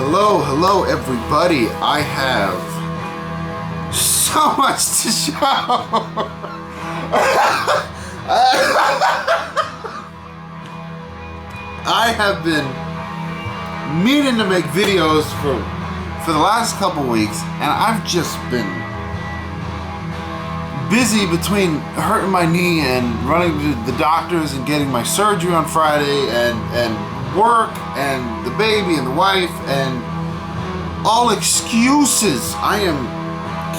Hello everybody. I have so much to show. I have been meaning to make videos for the last couple weeks, and I've just been busy between hurting my knee and running to the doctors and getting my surgery on Friday and work and the baby and the wife and all excuses. I am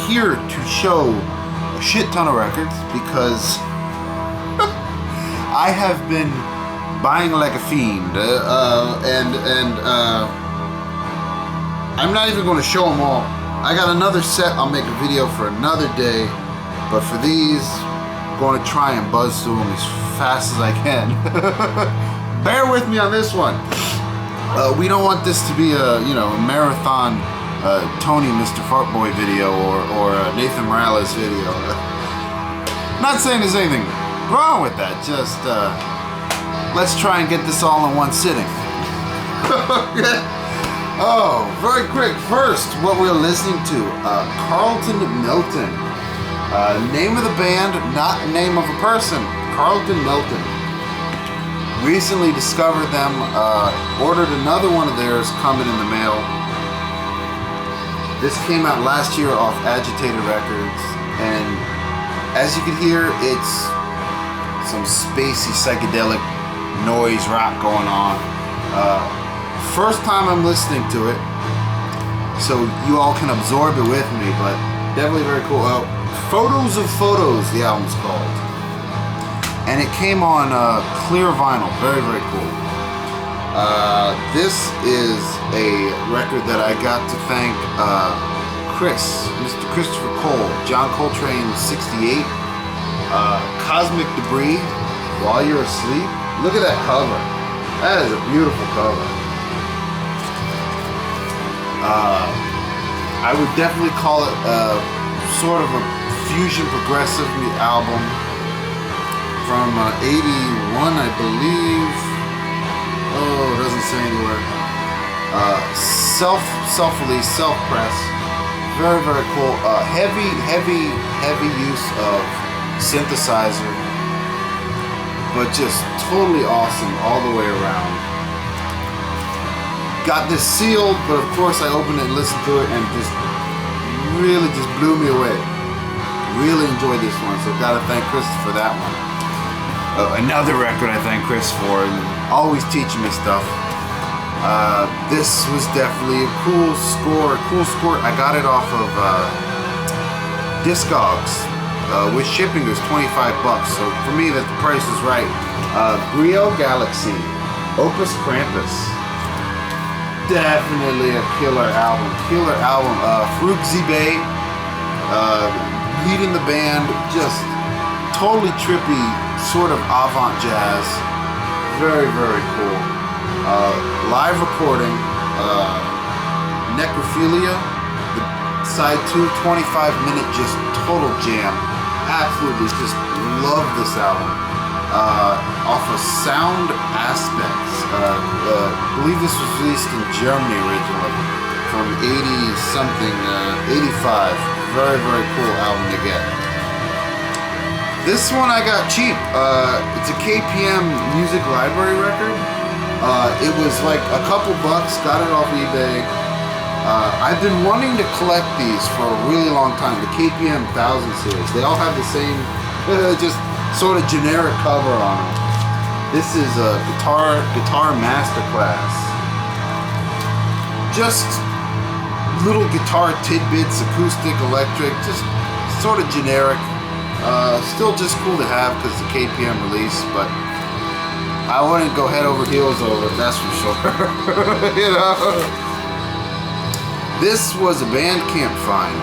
here to show a shit ton of records because I have been buying like a fiend, I'm not even going to show them all. I got another set. I'll make a video for another day, but for these, I'm going to try and buzz through them as fast as I can. Bear with me on this one. We don't want this to be a marathon Tony Mr. Fartboy video or a Nathan Morales video. Not saying there's anything wrong with that. Just let's try and get this all in one sitting. Oh, very quick. First, what we're listening to, Carlton Milton. Name of the band, not name of a person. Carlton Milton. Recently discovered them, ordered another one of theirs coming in the mail. This came out last year off Agitated Records, and as you can hear, it's some spacey psychedelic noise rock going on. First time I'm listening to it, so you all can absorb it with me, but definitely very cool. Photos of Photos, the album's called. And it came on clear vinyl. Very, very cool. This is a record that I got to thank Mr. Christopher Cole, John Coltrane 68, Cosmic Debris, While You're Asleep. Look at that cover. That is a beautiful cover. I would definitely call it sort of a fusion progressive album. From 81, I believe. Oh, it doesn't say anywhere. Self-release, self-press. Very, very cool. Heavy use of synthesizer, but just totally awesome all the way around. Got this sealed, but of course I opened it and listened to it, and really blew me away. Really enjoyed this one, so gotta thank Chris for that one. Another record I thank Chris for, and always teaching me stuff. This was definitely a cool score. I got it off of Discogs. With shipping, it was $25. So for me, that the price is right. Brio Galaxy, Opus Krampus. Definitely a killer album. Farouk Zibay, leading the band, just totally trippy, sort of avant jazz. Very, very cool. Live recording, Necrophilia, the side 2, 25-minute just total jam. Absolutely just love this album. Off of Sound Aspects. I believe this was released in Germany originally from 80-something, 85. Very, very cool album to get. This one I got cheap. It's a KPM Music Library record. It was like a couple bucks, got it off eBay. I've been wanting to collect these for a really long time, the KPM 1000 series. They all have the same, just sort of generic cover on them. This is a guitar masterclass. Just little guitar tidbits, acoustic, electric, just sort of generic. Still just cool to have because the KPM release, but I wouldn't go head over heels over it, that's for sure. This was a Bandcamp find.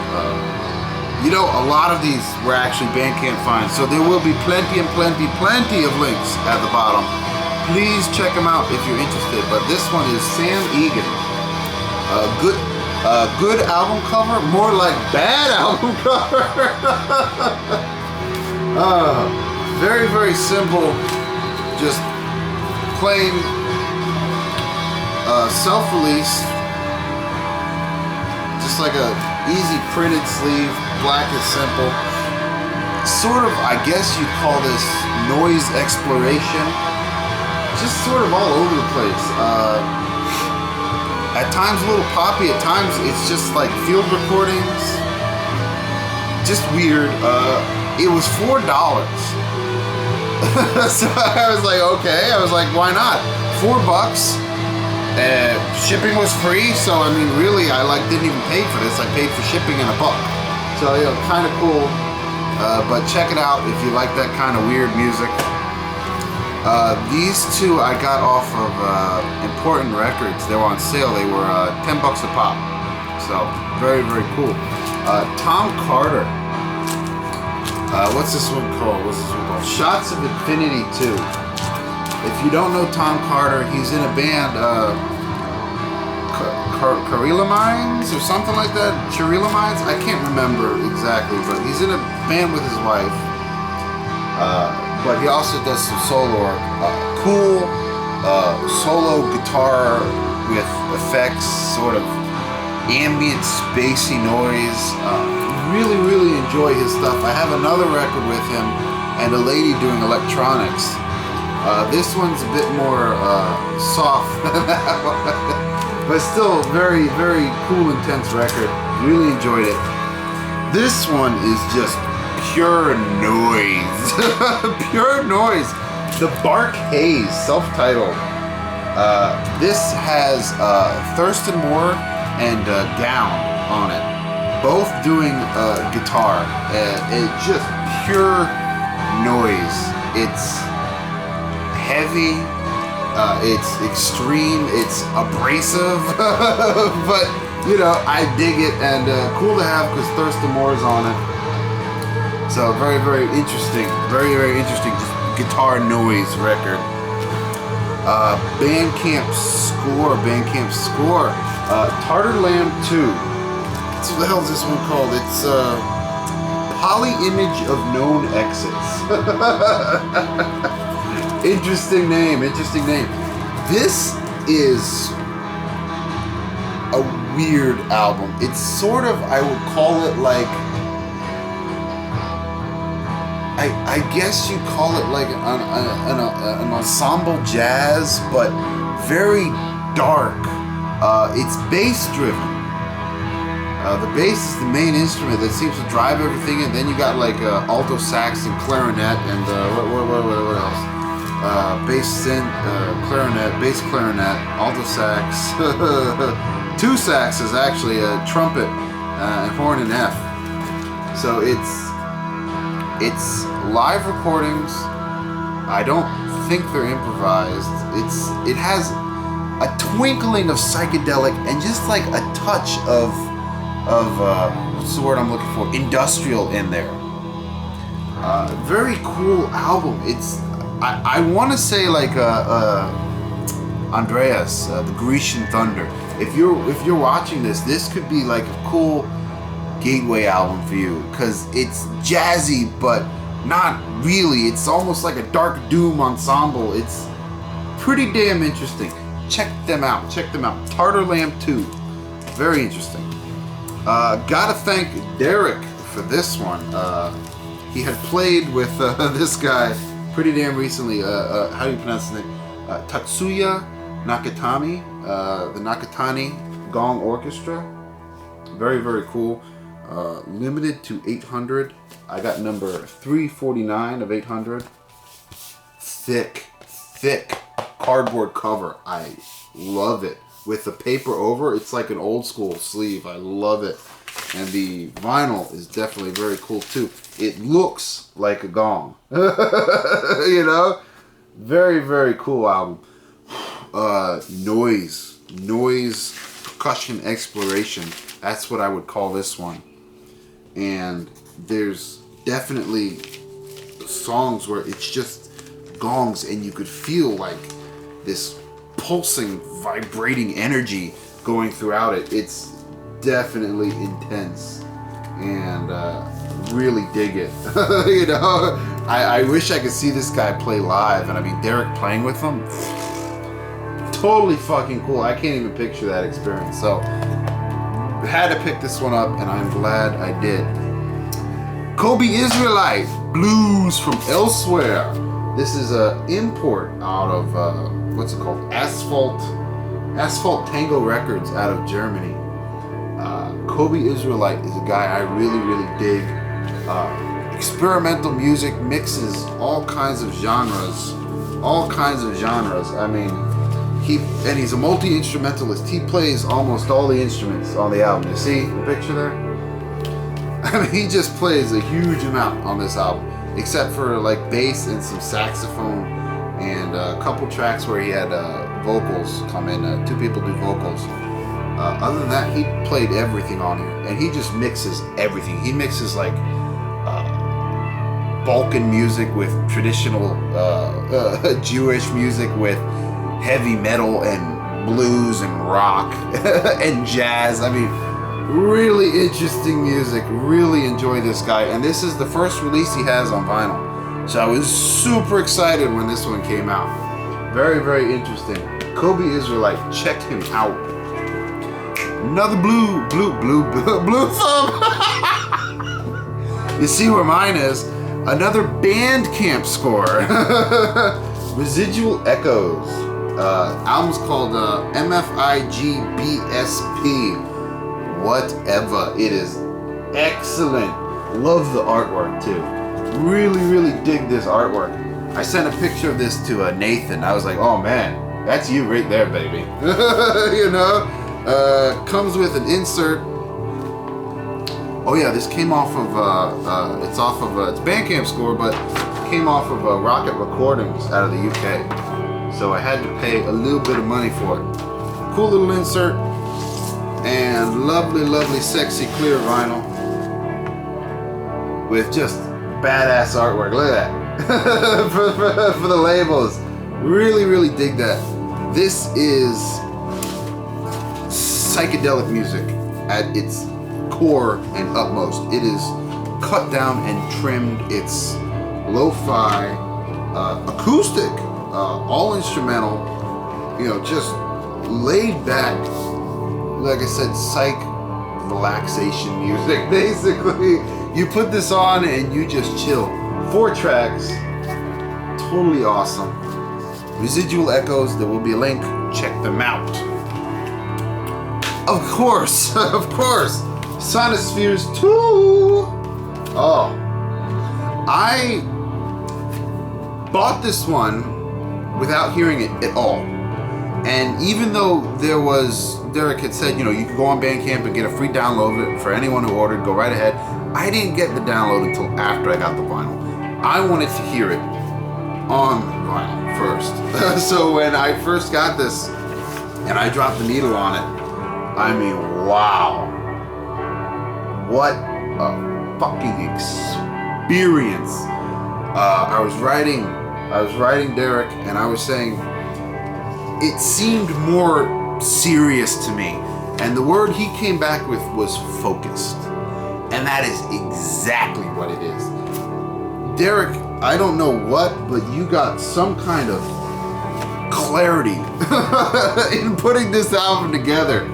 A lot of these were actually Bandcamp finds, so there will be plenty of links at the bottom. Please check them out if you're interested. But this one is Sam Egan. Good album cover, more like bad album cover. Very, very simple, just plain self-released just like a easy printed sleeve, black is simple. Sort of, I guess you'd call this noise exploration. Just sort of all over the place. At times a little poppy, at times it's just like field recordings. Just weird. It was $4. So I was like, okay. I was like, why not? $4. Shipping was free, so I mean, really, I didn't even pay for this. I paid for shipping and $1. So kind of cool. But check it out if you like that kind of weird music. These two I got off of Important Records. They were on sale. They were $10 a pop. So very, very cool. Tom Carter. What's this one called? Shots of Infinity 2. If you don't know Tom Carter, he's in a band, Carilla Mines or something like that. Charilla Mines? I can't remember exactly, but he's in a band with his wife. But he also does some solo work. Cool solo guitar with effects, sort of ambient, spacey noise. Really, really enjoy his stuff. I have another record with him and a lady doing electronics. This one's a bit more soft than that one, but still very, very cool, intense record. Really enjoyed it. This one is just pure noise. Pure noise. The Bark Haze, self-titled. This has Thurston Moore and Down on it. Both doing guitar. It's just pure noise. It's heavy, it's extreme, it's abrasive, but I dig it, and cool to have because Thurston Moore's on it. So very, very interesting, very, very interesting just guitar noise record. Bandcamp score, Tartar Lamb 2. What the hell is this one called? It's Poly Image of Known Exits. Interesting name. This is a weird album. It's sort of, I would call it like, I guess you'd call it like an ensemble jazz, but very dark. It's bass driven. The bass is the main instrument that seems to drive everything, and then you got like alto sax and clarinet and what else? Bass clarinet, bass clarinet, alto sax, 2 saxes actually, a trumpet, and horn and F. So it's live recordings. I don't think they're improvised. It has a twinkling of psychedelic and just like a touch of what's the word I'm looking for? Industrial in there. Very cool album. I want to say like Andreas, the Grecian Thunder. If you're watching this could be like a cool gateway album for you because it's jazzy but not really. It's almost like a dark doom ensemble. It's pretty damn interesting. Check them out. Tartar Lamb 2. Very interesting. Gotta thank Derek for this one. He had played with this guy pretty damn recently. How do you pronounce his name? Tatsuya Nakatani, the Nakatani Gong Orchestra. Very, very cool. Limited to 800. I got number 349 of 800. Thick cardboard cover. I love it. With the paper over, it's like an old school sleeve. I love it. And the vinyl is definitely very cool too. It looks like a gong. Very, very cool album. Noise, percussion exploration. That's what I would call this one. And there's definitely songs where it's just gongs and you could feel like this pulsing, vibrating energy going throughout it. It's definitely intense and really dig it. I wish I could see this guy play live, and I mean Derek playing with him, totally fucking cool. I can't even picture that experience. So had to pick this one up, and I'm glad I did. Kobe Israelite, Blues from Elsewhere. This is an import out of, what's it called? Asphalt Tango Records out of Germany. Kobe Israelite is a guy I really, really dig. Experimental music, mixes all kinds of genres. I mean, he's a multi-instrumentalist. He plays almost all the instruments on the album. You see the picture there? I mean, he just plays a huge amount on this album, except for like bass and some saxophone and a couple tracks where he had vocals come in. Two people do vocals. Other than that, he played everything on here, and he just mixes everything. He mixes like Balkan music with traditional Jewish music with heavy metal and blues and rock and jazz. I mean, really interesting music. Really enjoy this guy, and this is the first release he has on vinyl. So I was super excited when this one came out. Very, very interesting. Kobe Israelite, check him out. Another blue thumb. You see where mine is? Another Bandcamp score. Residual Echoes. Album's called MFIGBSP. Whatever. It is excellent. Love the artwork too. Really, really dig this artwork. I sent a picture of this to Nathan. I was like, oh man, that's you right there, baby. You know? Comes with an insert. Oh yeah, this came off of, it's Bandcamp score, but came off of Rocket Recordings out of the UK. So I had to pay a little bit of money for it. Cool little insert, and lovely, lovely, sexy, clear vinyl with just badass artwork. Look at that. for the labels. Really, really dig that. This is psychedelic music at its core and utmost. It is cut down and trimmed. It's lo-fi, acoustic, all instrumental, you know, just laid back, like I said, psych relaxation music. Basically, you put this on and you just chill. 4 tracks, totally awesome. Residual Echoes, there will be a link, check them out. Of course, Sonospheres 2. Oh, I bought this one without hearing it at all. And even though Derek had said, you know, you could go on Bandcamp and get a free download of it for anyone who ordered, go right ahead. I didn't get the download until after I got the vinyl. I wanted to hear it on vinyl first. So when I first got this and I dropped the needle on it, I mean, wow. What a fucking experience. I was writing Derek, and I was saying it seemed more serious to me. And the word he came back with was focused. And that is exactly what it is. Derek, I don't know what, but you got some kind of clarity in putting this album together.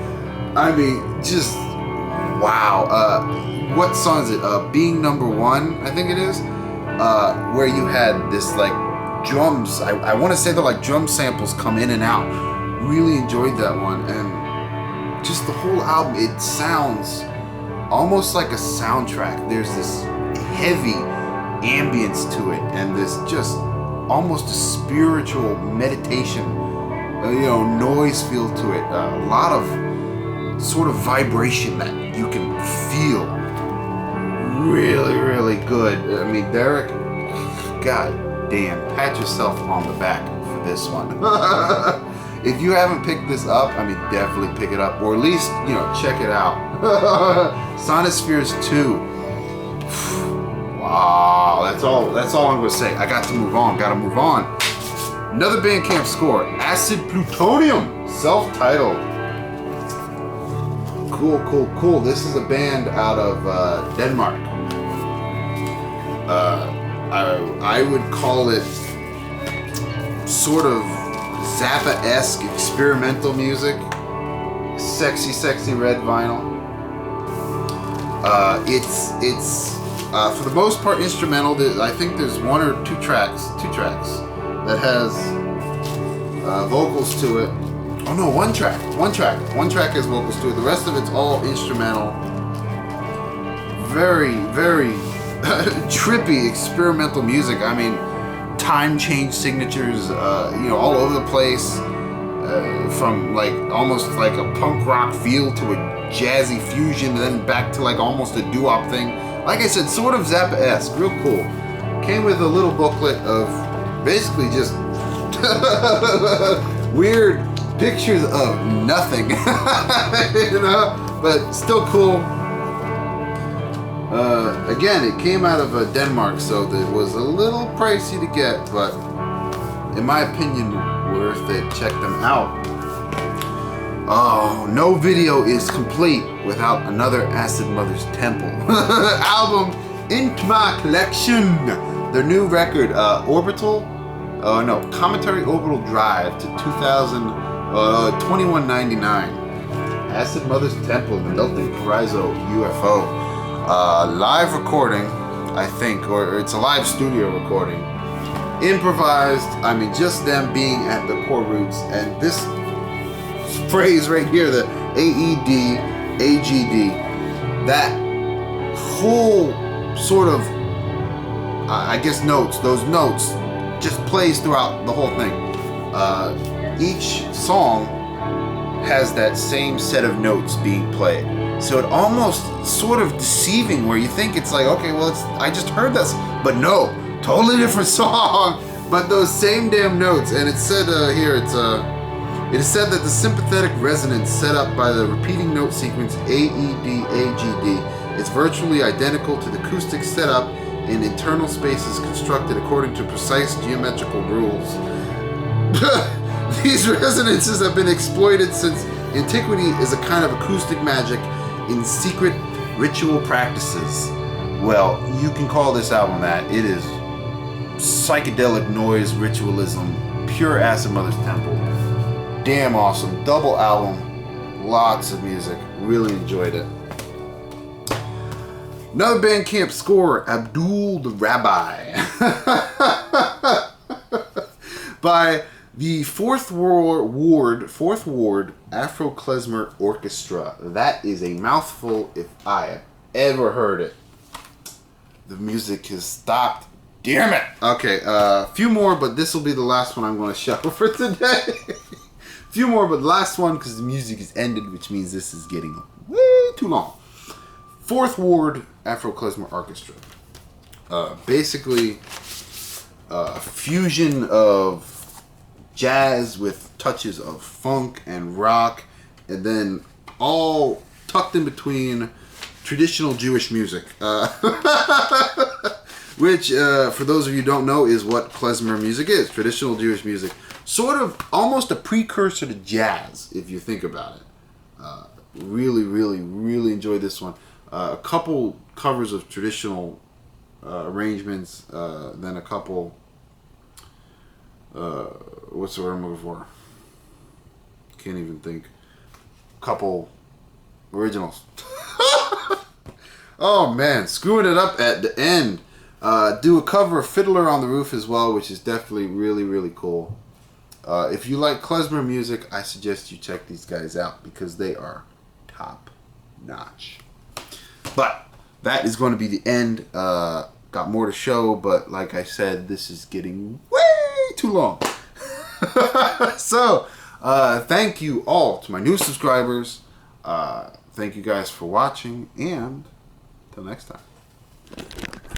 I mean, just wow. What song is it? Being Number One, I think it is. Where you had this like drums. I want to say they're like drum samples come in and out. Really enjoyed that one, and just the whole album. It sounds almost like a soundtrack. There's this heavy ambience to it, and this just almost a spiritual meditation, noise feel to it. A lot of sort of vibration that you can feel. Really, really good. I mean, Derek, god damn, pat yourself on the back for this one. If you haven't picked this up, I mean, definitely pick it up, or at least, check it out. Sonospheres 2. Wow, that's all I'm gonna say. I got to move on. Another Bandcamp score, Acid Plutonium, self-titled. Cool. This is a band out of Denmark. I would call it sort of Zappa-esque experimental music. Sexy red vinyl. It's for the most part instrumental. I think there's one or two tracks that has vocals to it. Oh no, one track has vocals to it. The rest of it's all instrumental. Very, very trippy experimental music. I mean, time change signatures, all over the place. From like almost like a punk rock feel to a jazzy fusion, then back to like almost a doo-wop thing. Like I said, sort of Zappa-esque, real cool. Came with a little booklet of basically just weird pictures of nothing, but still cool. Again, it came out of Denmark, so it was a little pricey to get, but in my opinion, worth it. Check them out. Oh, no video is complete without another Acid Mother's Temple album into my collection. Their new record, Commentary Orbital Drive to 21.99. Acid Mother's Temple, the Melting Horizon UFO. Live recording, I think, or it's a live studio recording. Improvised, I mean, just them being at the core roots, and this phrase right here, the AED, AGD, that whole sort of, those notes just plays throughout the whole thing. Each song has that same set of notes being played. So it almost sort of deceiving where you think it's like, okay, well, I just heard this, but no, totally different song, but those same damn notes. And it said here, it is said that the sympathetic resonance set up by the repeating note sequence AED, AGD is virtually identical to the acoustic setup in internal spaces constructed according to precise geometrical rules. These resonances have been exploited since antiquity as a kind of acoustic magic in secret ritual practices. Well, you can call this album that. It is psychedelic noise ritualism, pure Acid Mother's Temple. Damn awesome. Double album. Lots of music. Really enjoyed it. Another Bandcamp score, Abdul the Rabbi. By the Fourth Ward Afro Klezmer Orchestra. That is a mouthful if I have ever heard it. The music has stopped. Damn it! Okay, a few more, but this will be the last one I'm going to show for today. Few more, but last one because the music is ended, which means this is getting way too long. Fourth Ward Afro Klezmer Orchestra. Basically, a fusion of jazz with touches of funk and rock, and then all tucked in between traditional Jewish music. Which, for those of you who don't know, is what klezmer music is. Traditional Jewish music. Sort of almost a precursor to jazz, if you think about it. Really, really, really enjoyed this one. A couple covers of traditional arrangements, then a couple, what's the word I'm looking for? Can't even think. Couple originals. Oh man, screwing it up at the end. Do a cover of Fiddler on the Roof as well, which is definitely really, really cool. If you like klezmer music, I suggest you check these guys out because they are top notch. But that is going to be the end. Got more to show, but like I said, this is getting way too long. So, thank you all to my new subscribers. Thank you guys for watching, and until next time.